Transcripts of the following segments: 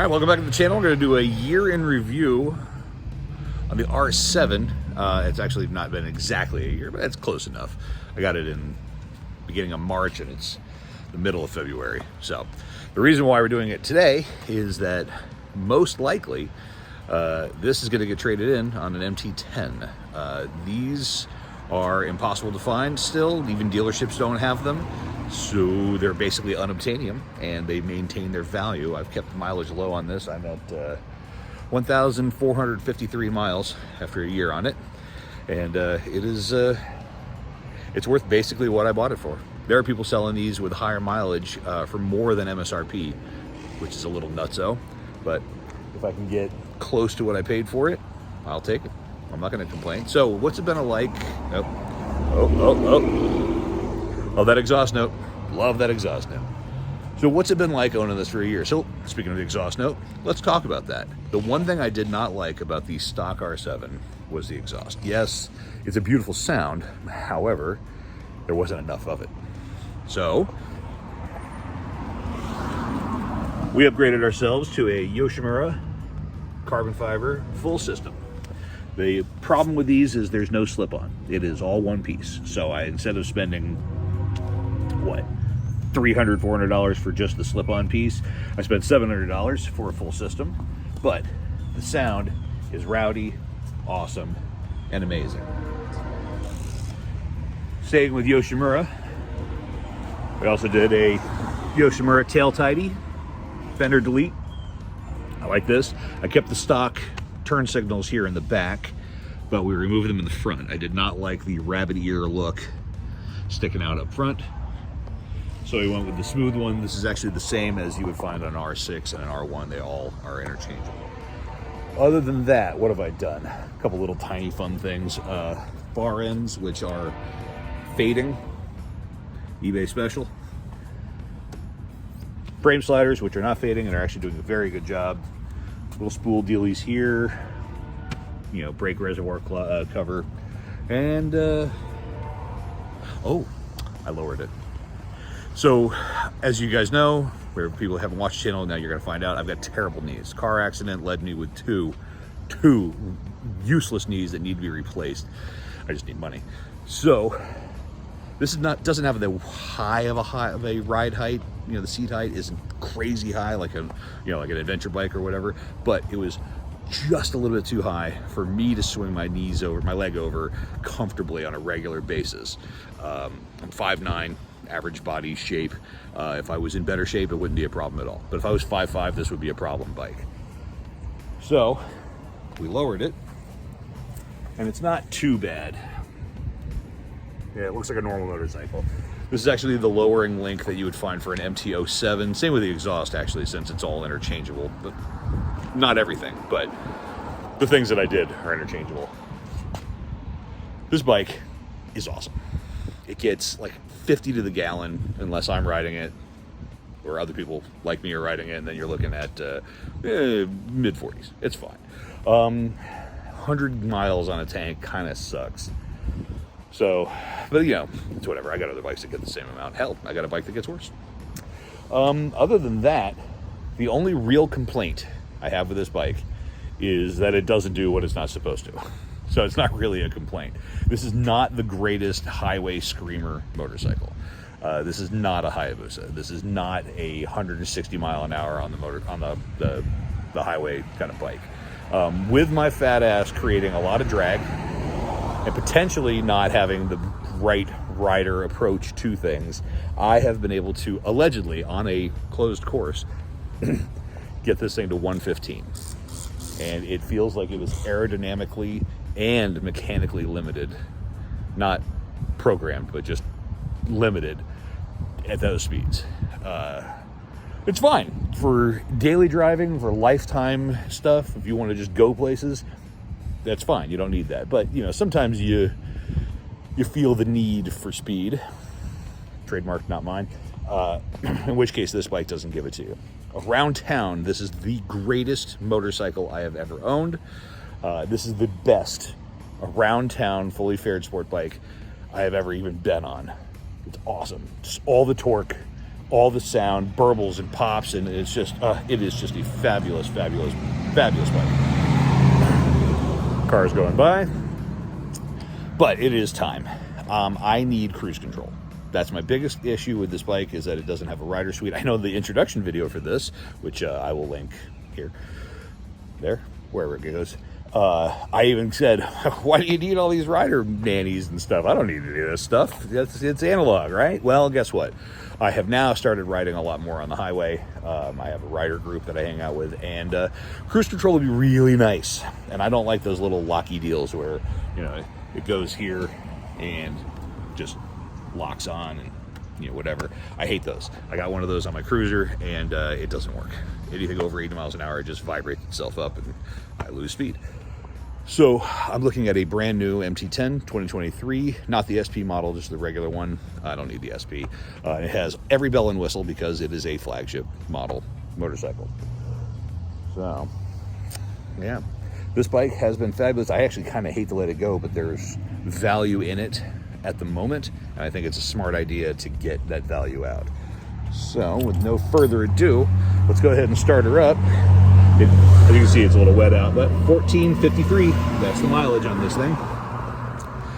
right, welcome back to the channel. We're going to do a year in review on the R7. It's actually not been exactly a year, but it's close enough. I got it in beginning of March and it's the middle of February. So the reason why we're doing it today is that most likely this is going to get traded in on an MT10. These are impossible to find still. Even dealerships don't have them. So they're basically unobtainium and they maintain their value. I've kept the mileage low on this. I'm at 1,453 miles after a year on it. And it's worth basically what I bought it for. There are people selling these with higher mileage for more than MSRP, which is a little nutso. But if I can get close to what I paid for it, I'll take it. I'm not going to complain. So what's it been like? Oh, that exhaust note. Love that exhaust note. So what's it been like owning this for a year? So speaking of the exhaust note, let's talk about that. The one thing I did not like about the stock R7 was the exhaust. Yes, it's a beautiful sound. However, there wasn't enough of it. So we upgraded ourselves to a Yoshimura carbon fiber full system. The problem with these is there's no slip-on. It is all one piece. So instead of spending what, $300, $400 for just the slip-on piece, I spent $700 for a full system. But the sound is rowdy, awesome, and amazing. Staying with Yoshimura, we also did a Yoshimura tail tidy, fender delete. I like this. I kept the stock turn signals here in the back, but we removed them in the front. I did not like the rabbit ear look sticking out up front. So we went with the smooth one. This is actually the same as you would find on an R6 and an R1. They all are interchangeable. Other than that, what have I done? A couple little tiny fun things. Bar ends, which are fading, eBay special. Frame sliders, which are not fading and are actually doing a very good job. Little spool dealies here, you know, brake reservoir cover, and oh, I lowered it. So as you guys know, where people haven't watched the channel, now you're gonna find out I've got terrible knees. Car accident led me with two useless knees that need to be replaced. I just need money. So this is doesn't have the high of a ride height. You know, the seat height isn't crazy high like an adventure bike or whatever, but it was just a little bit too high for me to swing my leg over comfortably on a regular basis. I'm 5'9", average body shape. If I was in better shape, it wouldn't be a problem at all. But if I was 5'5", this would be a problem bike. So we lowered it, and it's not too bad. Yeah, it looks like a normal motorcycle. This is actually the lowering link that you would find for an MT07. Same with the exhaust, actually, since it's all interchangeable. But not everything, but the things that I did are interchangeable. This bike is awesome. It gets like 50 to the gallon unless I'm riding it or other people like me are riding it, and then you're looking at mid-40s. It's fine. 100 miles on a tank kind of sucks. So, but you know, it's whatever. I got other bikes that get the same amount. Hell, I got a bike that gets worse. Other than that, the only real complaint I have with this bike is that it doesn't do what it's not supposed to. So it's not really a complaint. This is not the greatest highway screamer motorcycle. This is not a Hayabusa. This is not a 160 mile an hour on the highway kind of bike. With my fat ass creating a lot of drag, and potentially not having the right rider approach to things, I have been able to, allegedly, on a closed course, get this thing to 115. And it feels like it was aerodynamically and mechanically limited. Not programmed, but just limited at those speeds. It's fine for daily driving, for lifetime stuff. If you want to just go places, that's fine. You don't need that. But, you know, sometimes you feel the need for speed. Trademark, not mine. In which case, this bike doesn't give it to you. Around town, this is the greatest motorcycle I have ever owned. This is the best around town, fully fared sport bike I have ever even been on. It's awesome. Just all the torque, all the sound, burbles and pops, and it's just, it is just a fabulous, fabulous, fabulous bike. Cars going by, but it is time. I need cruise control. That's my biggest issue with this bike, is that it doesn't have a rider suite. I know the introduction video for this, which I will link here, there, wherever it goes. I even said, why do you need all these rider nannies and stuff? I don't need any of this stuff. It's analog, right? Well, guess what? I have now started riding a lot more on the highway. I have a rider group that I hang out with, and cruise control would be really nice. And I don't like those little locky deals where, you know, it goes here and just locks on and, you know, whatever. I hate those. I got one of those on my cruiser, and it doesn't work. Anything over 80 miles an hour, it just vibrates itself up and I lose speed. So I'm looking at a brand new MT10 2023, not the SP model, just the regular one. I don't need the SP. It has every bell and whistle because it is a flagship model motorcycle. So yeah, this bike has been fabulous. I actually kind of hate to let it go, but there's value in it at the moment, and I think it's a smart idea to get that value out. So with no further ado, let's go ahead and start her up. As you can see, it's a little wet out, but 1453, that's the mileage on this thing.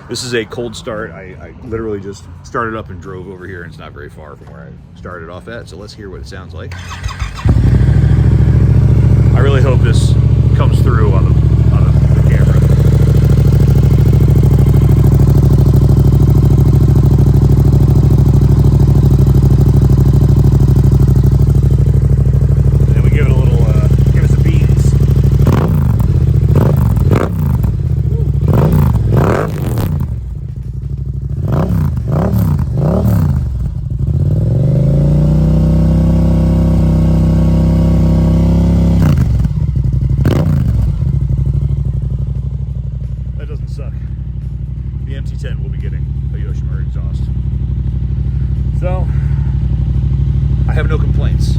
This is a cold start. I literally just started up and drove over here, and it's not very far from where I started off at, so let's hear what it sounds like. I really hope this comes through on the camera. So, I have no complaints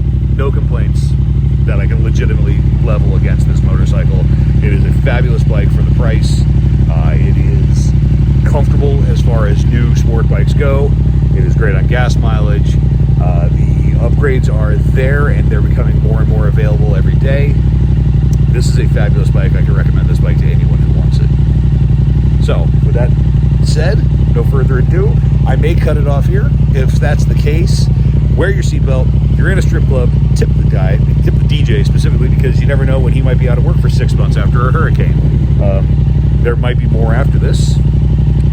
that I can legitimately level against this motorcycle. It is a fabulous bike for the price. It is comfortable as far as new sport bikes go. It is great on gas mileage. The upgrades are there, and they're becoming more and more available every day. This is a fabulous bike. I can recommend this bike to anyone who wants it. So, with that said, no further ado, I may cut it off here. If that's the case, wear your seatbelt. If you're in a strip club, tip the guy, tip the DJ specifically, because you never know when he might be out of work for 6 months after a hurricane. There might be more after this.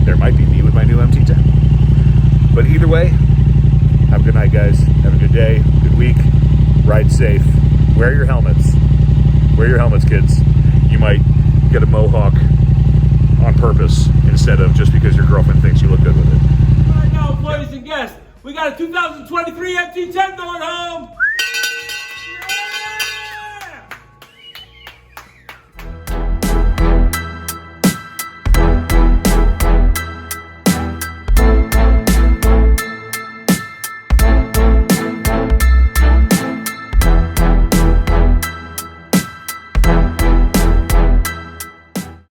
There might be me with my new MT10. But either way, have a good night, guys. Have a good day, good week. Ride safe. Wear your helmets. Wear your helmets, kids. You might get a mohawk on purpose instead of just because your girlfriend thinks you look good with it. All right now, employees and guests, we got a 2023 MT10 going home.